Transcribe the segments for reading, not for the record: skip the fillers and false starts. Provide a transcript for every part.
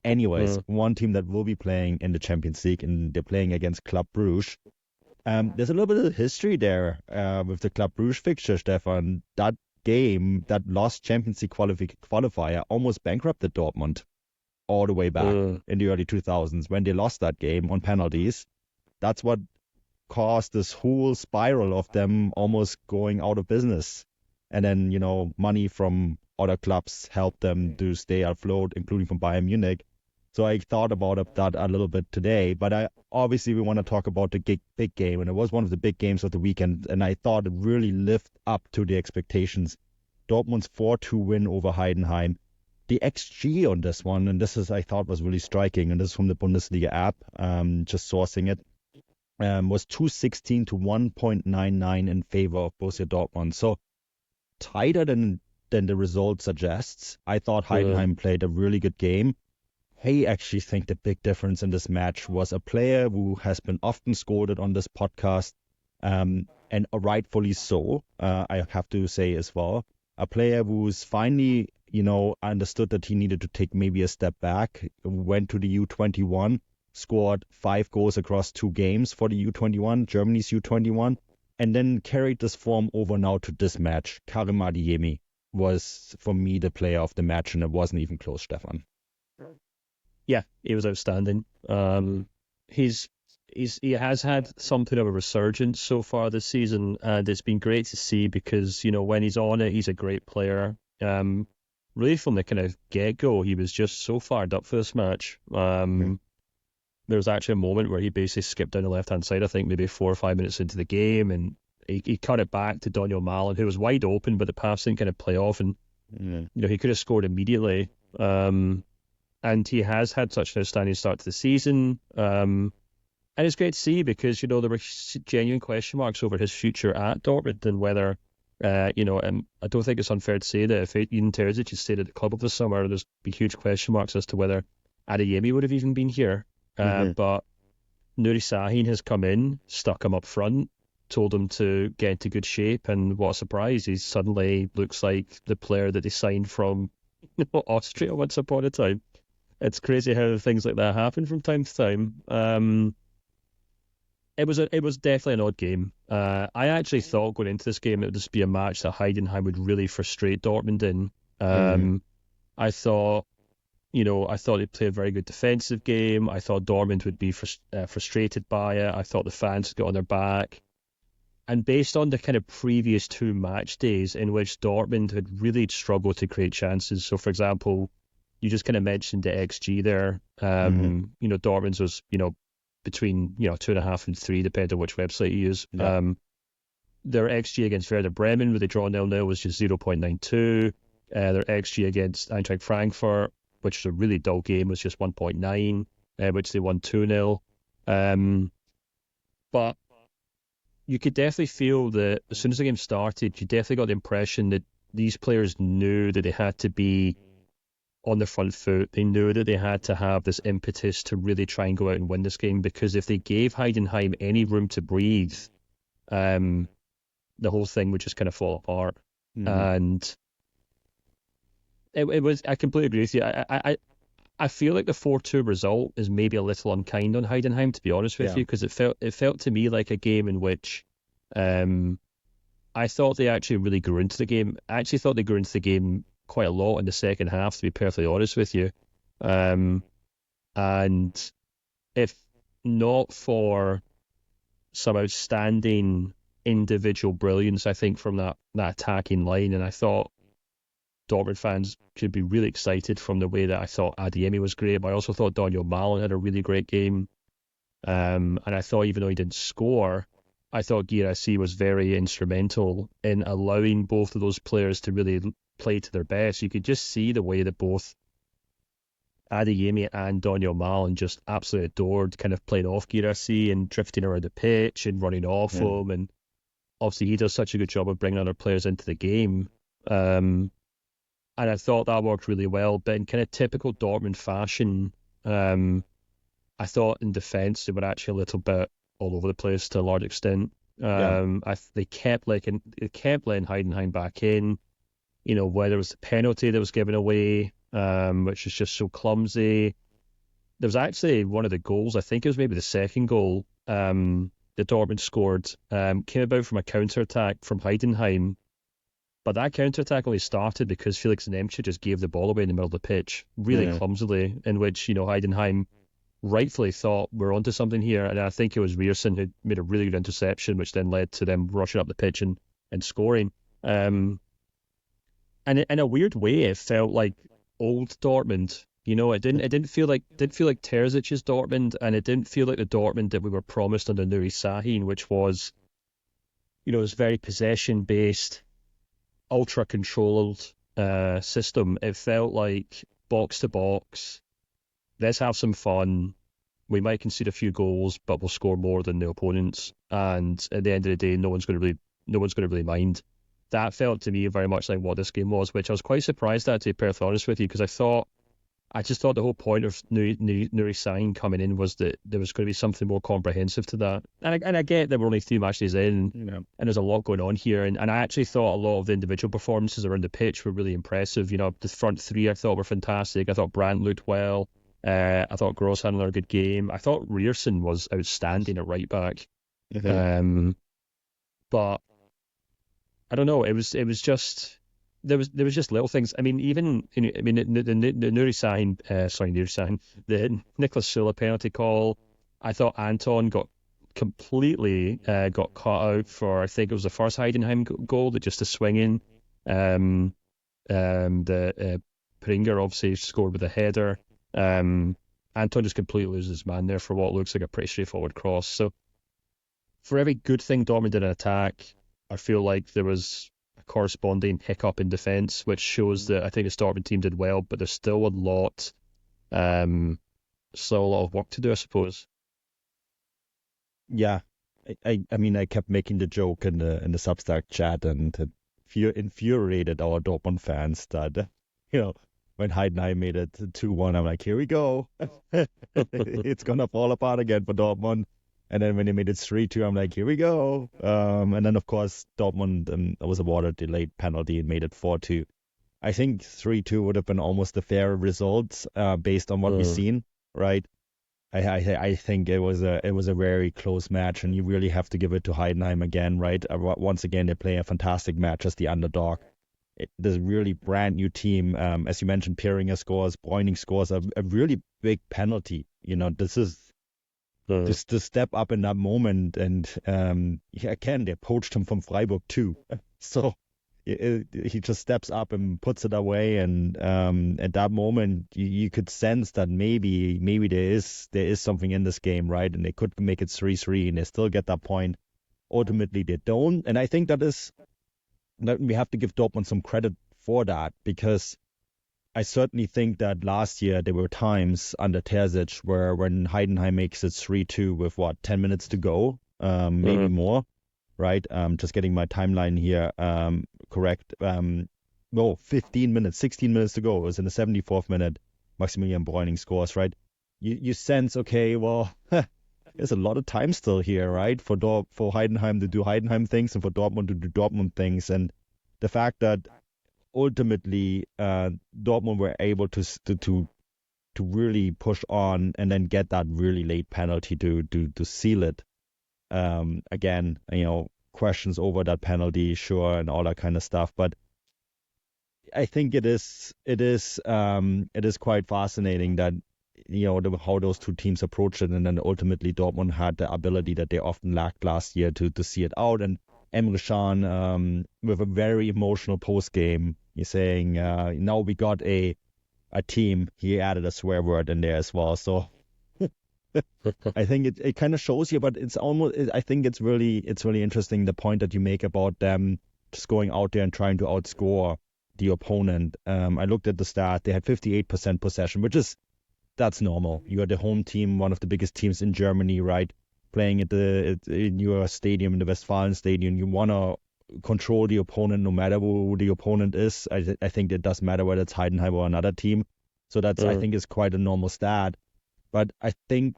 Anyways, one team that will be playing in the Champions League, and they're playing against Club Brugge. There's a little bit of history there with the Club Brugge fixture, Stefan. That game, that lost Champions League qualifier, almost bankrupted Dortmund all the way back in the early 2000s when they lost that game on penalties. That's what caused this whole spiral of them almost going out of business. And then, money from other clubs helped them to stay afloat, including from Bayern Munich. So I thought about that a little bit today, but obviously we want to talk about the big game, and it was one of the big games of the weekend, and I thought it really lived up to the expectations. Dortmund's 4-2 win over Heidenheim. The XG on this one, and I thought was really striking, and this is from the Bundesliga app, just sourcing it, was 216 to 1.99 in favor of Borussia Dortmund. So tighter than the result suggests. I thought Heidenheim played a really good game. I actually think the big difference in this match was a player who has been often scolded on this podcast, and rightfully so, I have to say as well. A player who's finally, understood that he needed to take maybe a step back, went to the U21, scored 5 goals across 2 games for the U21, Germany's U21, and then carried this form over now to this match. Kareem Adeyemi was, for me, the player of the match, and it wasn't even close, Stefan. Yeah, he was outstanding. He has had something of a resurgence so far this season, and it's been great to see because, when he's on it, he's a great player. Really from the kind of get-go, he was just so fired up for this match. There was actually a moment where he basically skipped down the left-hand side, I think maybe 4 or 5 minutes into the game, and he cut it back to Daniel Malen, who was wide open, but the pass didn't kind of play off, and he could have scored immediately. And he has had such an outstanding start to the season. And it's great to see because, there were genuine question marks over his future at Dortmund and whether, I don't think it's unfair to say that if Edin Terzic had stayed at the club over the summer, there's be huge question marks as to whether Adeyemi would have even been here. But Nuri Sahin has come in, stuck him up front, told him to get into good shape, and what a surprise, he suddenly looks like the player that they signed from Austria once upon a time. It's crazy how things like that happen from time to time. It was definitely an odd game. I actually thought going into this game it would just be a match that Heidenheim would really frustrate Dortmund in. I thought they played a very good defensive game. I thought Dortmund would be frustrated by it. I thought the fans would get on their back. And based on the kind of previous 2 match days in which Dortmund had really struggled to create chances, so for example, you just kind of mentioned the XG there. Dortmund's was, between 2.5 and 3, depending on which website you use. Yeah. Their XG against Werder Bremen, where they draw 0-0, was just 0.92. Their XG against Eintracht Frankfurt, which was a really dull game, was just 1.9, which they won 2-0. But you could definitely feel that as soon as the game started, you definitely got the impression that these players knew that they had to be on the front foot. They knew that they had to have this impetus to really try and go out and win this game, because if they gave Heidenheim any room to breathe, the whole thing would just kind of fall apart. And it was, I completely agree with you. I feel like the 4-2 result is maybe a little unkind on Heidenheim, to be honest with you, because it felt to me like a game in which I thought they actually really grew into the game. I actually thought they grew into the game quite a lot in the second half, to be perfectly honest with you. And if not for some outstanding individual brilliance, I think, from that attacking line, and I thought Dortmund fans should be really excited from the way that I thought Adeyemi was great, but I also thought Daniel Malen had a really great game. And I thought even though he didn't score, I thought Guirassy was very instrumental in allowing both of those players to really play to their best. You could just see the way that both Adeyemi and Daniel Malen just absolutely adored kind of playing off Guirassy and drifting around the pitch and running off him. And obviously he does such a good job of bringing other players into the game. And I thought that worked really well. But in kind of typical Dortmund fashion, I thought in defence they were actually a little bit all over the place to a large extent. They kept letting Heidenheim back in. Whether it was the penalty that was given away, which was just so clumsy, there was actually one of the goals, I think it was maybe the second goal, that Dortmund scored, came about from a counter-attack from Heidenheim. But that counter-attack only started because Felix Nemcha just gave the ball away in the middle of the pitch, really Yeah. clumsily, in which, Heidenheim rightfully thought we're onto something here. And I think it was Rierson who made a really good interception, which then led to them rushing up the pitch and scoring. And in a weird way, it felt like old Dortmund. It didn't feel like Terzic's Dortmund, and it didn't feel like the Dortmund that we were promised under Nuri Sahin, which was, was very possession based, ultra controlled system. It felt like box to box. Let's have some fun. We might concede a few goals, but we'll score more than the opponents. And at the end of the day, no one's going to really mind. That felt to me very much like what this game was, which I was quite surprised at, to be perfectly honest with you, because I just thought the whole point of Nuri Sahin coming in was that there was going to be something more comprehensive to that. And I get that we're only 3 matches in, and there's a lot going on here. And I actually thought a lot of the individual performances around the pitch were really impressive. The front three I thought were fantastic. I thought Brandt looked well. I thought Gross had another good game. I thought Rierson was outstanding at right back. But I don't know. It was just there was just little things. I mean, even the Nuri Sahin, the Nicolas Sula penalty call. I thought Anton got completely got caught out for. I think it was the first Heidenheim goal that just a swing in. The Pringer obviously scored with a header. Anton just completely loses his man there for what looks like a pretty straightforward cross. So for every good thing Dortmund did in attack, I feel like there was a corresponding hiccup in defence, which shows that I think the Dortmund team did well, but there's still a lot of work to do, I suppose. Yeah, I mean, I kept making the joke in the Substack chat, and it infuriated our Dortmund fans that when Heidenheim made it 2-1, I'm like, here we go, it's gonna fall apart again for Dortmund. And then when they made it 3-2, I'm like, here we go. And then, of course, Dortmund was awarded the late penalty and made it 4-2. I think 3-2 would have been almost a fair result based on what we've seen, right? I think it was a very close match, and you really have to give it to Heidenheim again, right? Once again, they play a fantastic match as the underdog. This really brand new team. As you mentioned, Pieringer scores, Bräuning scores a really big penalty. This is just to step up in that moment, and again, they poached him from Freiburg too. So he just steps up and puts it away, and at that moment you could sense that maybe there is something in this game, right? And they could make it 3-3, and they still get that point. Ultimately, they don't, and I think that we have to give Dortmund some credit for that, because I certainly think that last year there were times under Terzic where when Heidenheim makes it 3-2 with 10 minutes to go, maybe more, right? Just getting my timeline here correct. 16 minutes to go. It was in the 74th minute. Maximilian Bräuning scores, right? You sense, okay, well, there's a lot of time still here, right? For Heidenheim to do Heidenheim things and for Dortmund to do Dortmund things, and the fact that ultimately Dortmund were able to really push on and then get that really late penalty to seal it. Again, questions over that penalty, sure, and all that kind of stuff, but I think it is quite fascinating that how those two teams approached it, and then ultimately Dortmund had the ability that they often lacked last year to see it out. And Emre Can with a very emotional post game, he's saying, now we got a team. He added a swear word in there as well. So I think it kind of shows you, but it's almost, I think it's really interesting, the point that you make about them just going out there and trying to outscore the opponent. I looked at the stat. They had 58% possession, that's normal. You are the home team, one of the biggest teams in Germany, right? Playing in your stadium, in the Westfalen Stadium. You want to control the opponent no matter who the opponent is. I think it doesn't matter whether it's Heidenheim or another team. So that's, I think, is quite a normal stat. But I think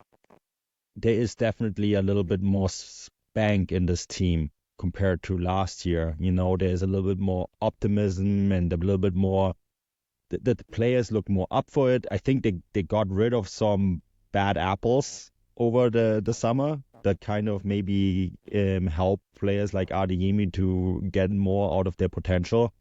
there is definitely a little bit more spank in this team compared to last year. There's a little bit more optimism and a little bit more. The players look more up for it. I think they got rid of some bad apples over the summer that kind of maybe help players like Adeyemi to get more out of their potential.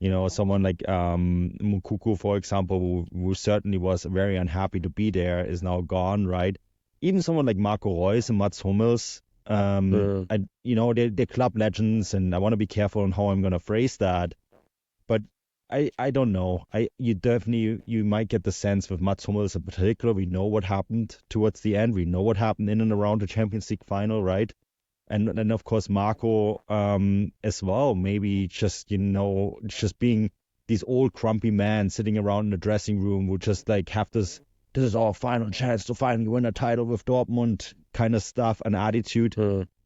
Someone like Mukuku, for example, who certainly was very unhappy to be there, is now gone, right? Even someone like Marco Reus and Mats Hummels, they're club legends, and I want to be careful on how I'm going to phrase that. But I don't know. You might get the sense with Mats Hummels in particular. We know what happened towards the end. We know what happened in and around the Champions League final, right? And then of course Marco as well. Maybe just being these old grumpy men sitting around in the dressing room who just like have this is our final chance to finally win a title with Dortmund kind of stuff and attitude.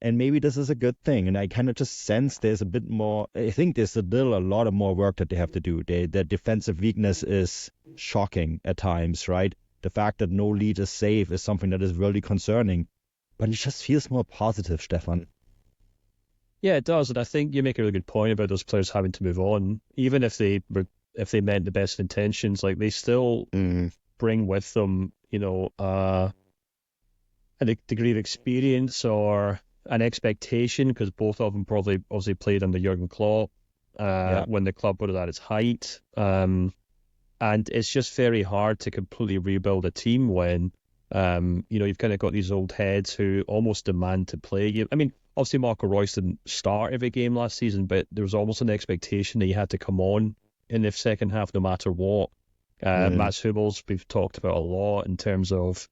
And maybe this is a good thing. And I kind of just sense there's a bit more. I think there's a lot of more work that they have to do. Their defensive weakness is shocking at times, right? The fact that no lead is safe is something that is really concerning. But it just feels more positive, Stefan. Yeah, it does. And I think you make a really good point about those players having to move on. Even if they meant the best intentions, like they still bring with them, a degree of experience or an expectation, because both of them probably obviously played under Jurgen Klopp when the club was at its height. And it's just very hard to completely rebuild a team when you've kind of got these old heads who almost demand to play. I mean, obviously Marco Reus didn't start every game last season, but there was almost an expectation that he had to come on in the second half no matter what. Mats Hummels, we've talked about a lot in terms of,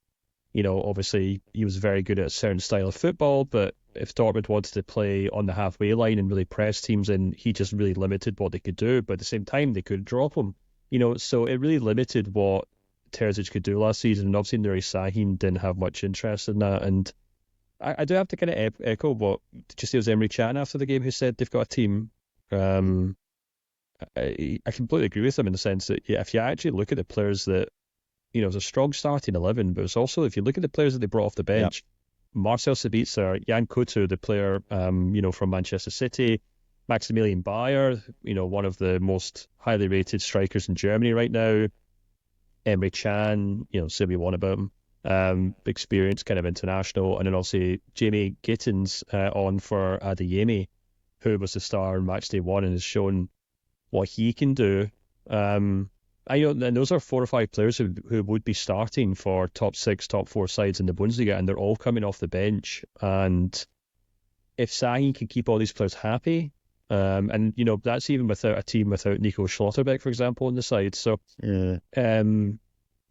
obviously he was very good at a certain style of football, but if Dortmund wanted to play on the halfway line and really press teams in, he just really limited what they could do. But at the same time, they could drop him. So it really limited what Terzic could do last season, and obviously Nuri Sahin didn't have much interest in that. And I do have to kind of echo what, did you say it was Emre Can after the game who said they've got a team? I completely agree with him in the sense that if you actually look at the players that, it's a strong starting 11, but it's also, if you look at the players that they brought off the bench, Marcel Sabitzer, Jan Couto, the player, from Manchester City, Maximilian Bayer, one of the most highly rated strikers in Germany right now, Emre Can, say we want about him, experienced kind of international, and then also Jamie Gittins on for Adeyemi, who was the star in match day 1 and has shown what he can do. And those are 4 or 5 players who would be starting for top 6, top 4 sides in the Bundesliga, and they're all coming off the bench. And if Sahin can keep all these players happy, and that's even without a team without Nico Schlotterbeck, for example, on the side. So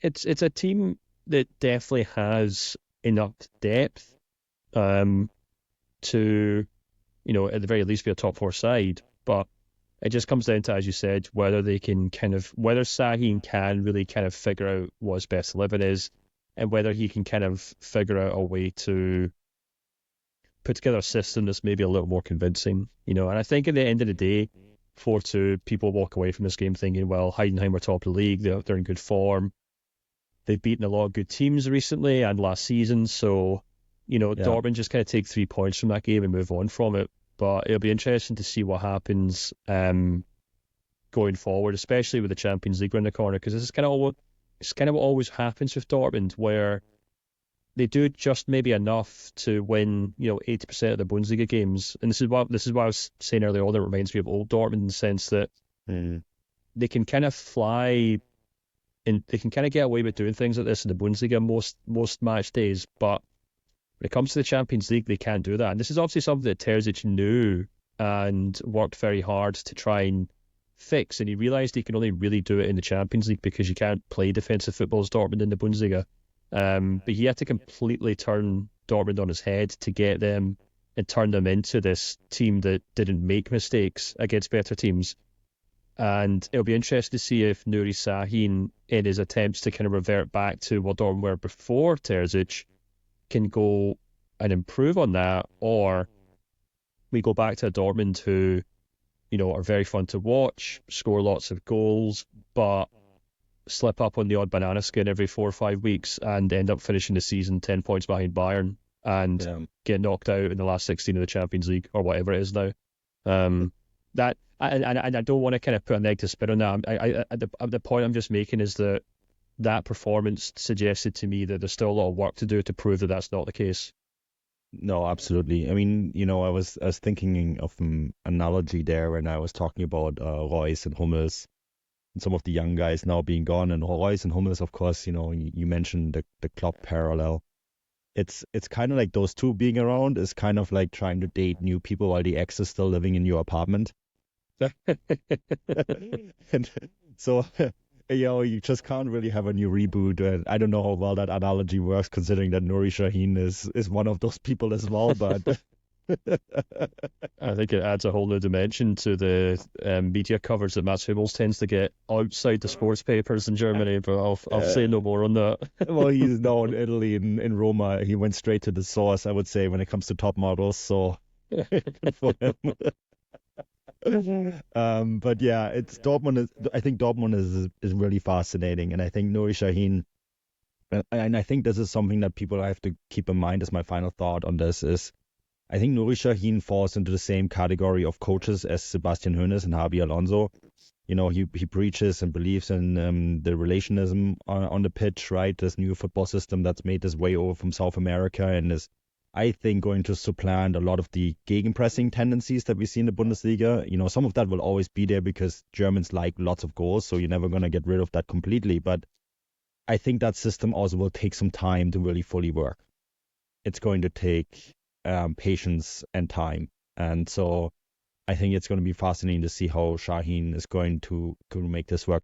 it's a team that definitely has enough depth to, at the very least be a top 4 side. But it just comes down to, as you said, whether Sahin can really kind of figure out what his best 11 is, and whether he can kind of figure out a way to put together a system that's maybe a little more convincing. And I think at the end of the day, 4-2, people walk away from this game thinking, well, Heidenheim are top of the league, they're in good form. They've beaten a lot of good teams recently and last season, so, Dortmund just kind of take 3 points from that game and move on from it. But it'll be interesting to see what happens going forward, especially with the Champions League around the corner, because this is kind of what always happens with Dortmund, where they do just maybe enough to win, 80% of the Bundesliga games. And this is why I was saying earlier on, it reminds me of old Dortmund in the sense that they can kind of fly, and they can kind of get away with doing things like this in the Bundesliga most match days, but when it comes to the Champions League, they can't do that. And this is obviously something that Terzic knew and worked very hard to try and fix. And he realised he can only really do it in the Champions League because you can't play defensive football as Dortmund in the Bundesliga. But he had to completely turn Dortmund on his head to get them and turn them into this team that didn't make mistakes against better teams. And it'll be interesting to see if Nuri Sahin, in his attempts to kind of revert back to what Dortmund were before Terzic, can go and improve on that, or we go back to a Dortmund who, are very fun to watch, score lots of goals, but slip up on the odd banana skin every 4 or 5 weeks and end up finishing the season 10 points behind Bayern and get knocked out in the last 16 of the Champions League or whatever it is now. I don't want to kind of put a negative spin on that. The point I'm just making is that that performance suggested to me that there's still a lot of work to do to prove that that's not the case. No, absolutely. I mean, I was thinking of an analogy there when I was talking about Royce and Hummels and some of the young guys now being gone. And Royce and Hummels, of course, you mentioned the club parallel. It's kind of like those two being around is kind of like trying to date new people while the ex is still living in your apartment. And so, you just can't really have a new reboot. And I don't know how well that analogy works, considering that Nuri Sahin is one of those people as well. But I think it adds a whole new dimension to the media coverage that Mats Hummels tends to get outside the sports papers in Germany, but I'll say no more on that. well, he's now in Italy, in Roma. He went straight to the source, I would say, when it comes to top models. So good for him. But yeah, it's Dortmund. I think Dortmund is really fascinating, and I think Nuri Sahin, and I think this is something that people have to keep in mind as my final thought on this is, I think Nuri Sahin falls into the same category of coaches as Sebastian Hoeneß and Javi Alonso. He preaches and believes in the relationism on the pitch, right? This new football system that's made its way over from South America and is, I think, going to supplant a lot of the gegenpressing tendencies that we see in the Bundesliga. Some of that will always be there because Germans like lots of goals, so you're never going to get rid of that completely. But I think that system also will take some time to really fully work. It's going to take patience and time. And so I think it's going to be fascinating to see how Shaheen is going to make this work.